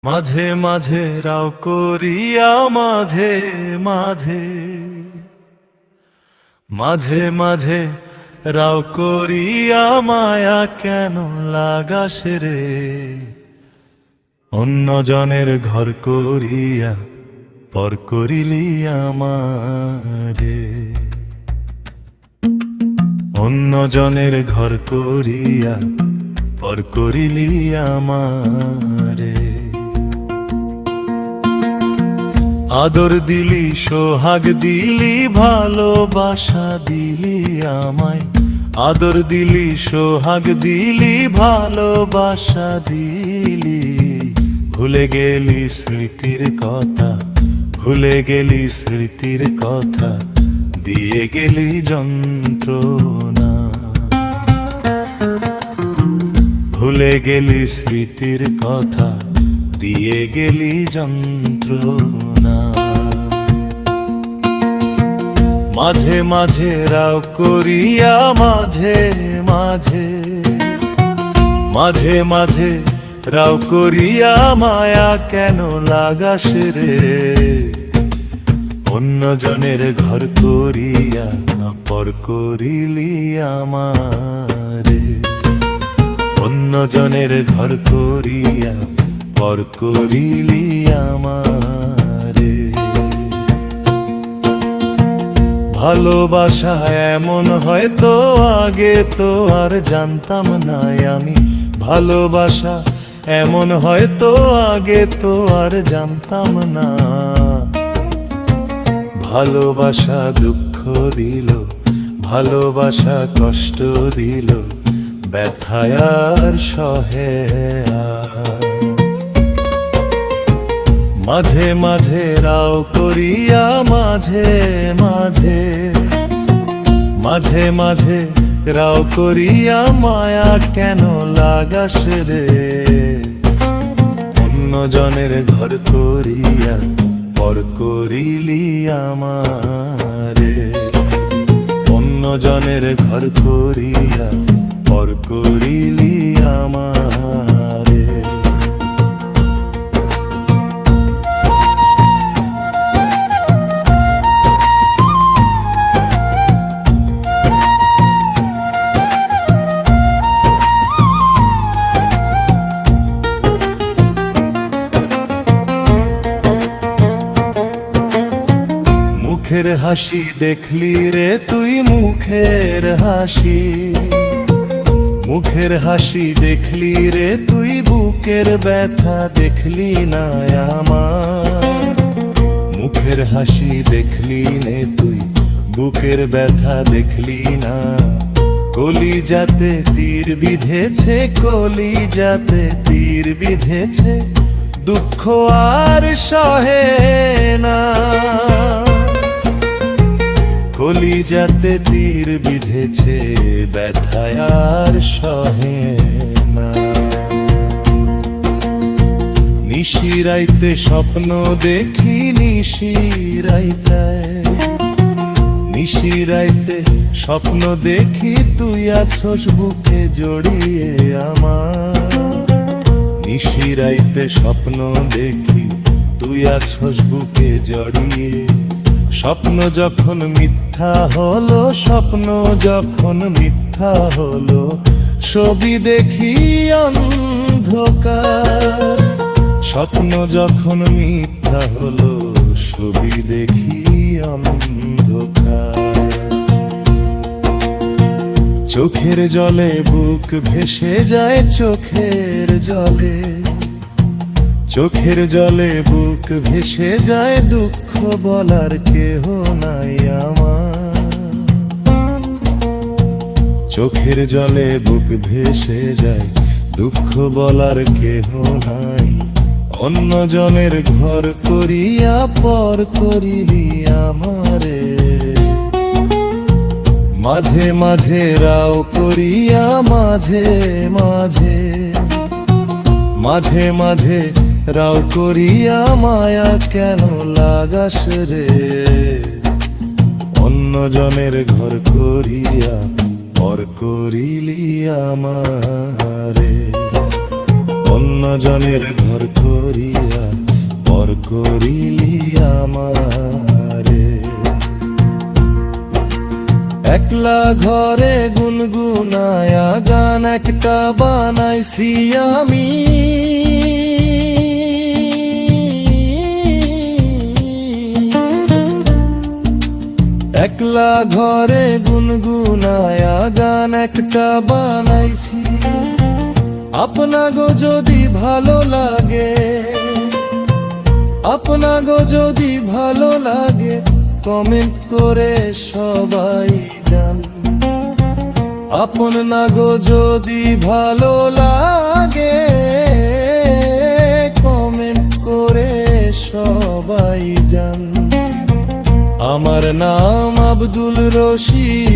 মাঝে মাঝে রাও করিয়া মাঝে মাঝে মাঝে মাঝে রাও করিয়া মায়া কেন লাগাস রে? অন্য জনের ঘর করিয়া পর করিলি আমারে। অন্য জনের ঘর করিয়া পর করিলি আমারে। আদর দিলি, সোহাগ দিলি, ভালোবাসা দিলি আমায়। আদর দিলি, সোহাগ দিলি, ভালোবাসা দিলি। ভুলে গেলি স্মৃতির কথা, ভুলে গেলি স্মৃতির কথা, দিয়ে গেলি যন্ত্রণা। ভুলে গেলি স্মৃতির কথা, দিয়ে গেলি যন্ত্রণা। মাঝে মাঝে রাও করিয়া মাঝে মাঝে মাঝে মাঝে রাও করিয়া মায়া কেন লাগাস রে? অন্য জনের ঘর করিয়া পর করিলি আমারে। অন্য জনের ঘর করিয়া পর করিলি আমারে। ভালোবাসা এমন হয়তো আগে তো আর জানতাম না আমি। ভালোবাসা এমন হয়তো আগে তো আর জানতাম না। ভালোবাসা দুঃখ দিল, ভালোবাসা কষ্ট দিল, ব্যথায় আর সহে আর। মাঝে মাঝে রাও করিয়া মাঝে মাঝে মাঝে মাঝে রাও করিয়া মায়া কেন লাগাস রে? অন্য জনের ঘর করিয়া পর করিলি আমারে। অন্য জনের ঘর করিয়া পর করিলি আমারে। মুখের হাসি দেখলি রে তুই, মুখের হাসি। মুখের হাসি দেখলি রে তুই, বুকের ব্যথা দেখলি না আমার। মুখের হাসি দেখলি নে তুই, বুকের ব্যথা দেখলি না। কলিজাতে তীর বিঁধেছে, কলিজাতে তীর বিঁধেছে, দুঃখ আর সহে না। কলিজাতে তীর বিঁধেছে, ব্যথায় আর সহে না। নিশিরাইতে স্বপ্ন দেখি, নিশিরাইতে নিশিরাইতে স্বপ্ন দেখি, তুই আছোস বুকে জড়িয়ে আমার। নিশিরাইতে স্বপ্ন দেখি, তুই আছোস বুকে জড়িয়ে। স্বপ্ন যখন মিথ্যা হলো, স্বপ্ন যখন মিথ্যা হলো, ছবি দেখি অন্ধকার। স্বপ্ন যখন মিথ্যা হলো, ছবি দেখি অন্ধকার। চোখের জলে বুক ভেসে যায়, চোখের জলে চোখের জলে বুক ভেসে যায়, দুঃখ বলার কেহ নাই আমার। চোখের জলে বুক ভেসে যায়, দুঃখ বলার কেহ নাই। অন্য জনের ঘর করিয়া পর করিলি আমারে। মাঝে মাঝে রাও করিয়া মাঝে মাঝে মাঝে মাঝে রাও করিয়া মায়া কেন লাগাস রে? অন্য জনের ঘর করিয়া পর করিলি আমারে। অন্য অন্যজনের ঘর করিয়া পর করিলি আমারে। একলা ঘরে গুনগুনায়া গান একটা বানাইছি আমি, একলা ঘরে গুনগুনায়া গান একটা বানাইছি। আপনাগো যদি ভালো লাগে, আপনাগো যদি ভালো লাগে কমেন্ট করে সবাই জান। আপনাগো যদি ভালো লাগে কমেন্ট করে সবাই জান। আমার নাম আব্দুল রশিদ।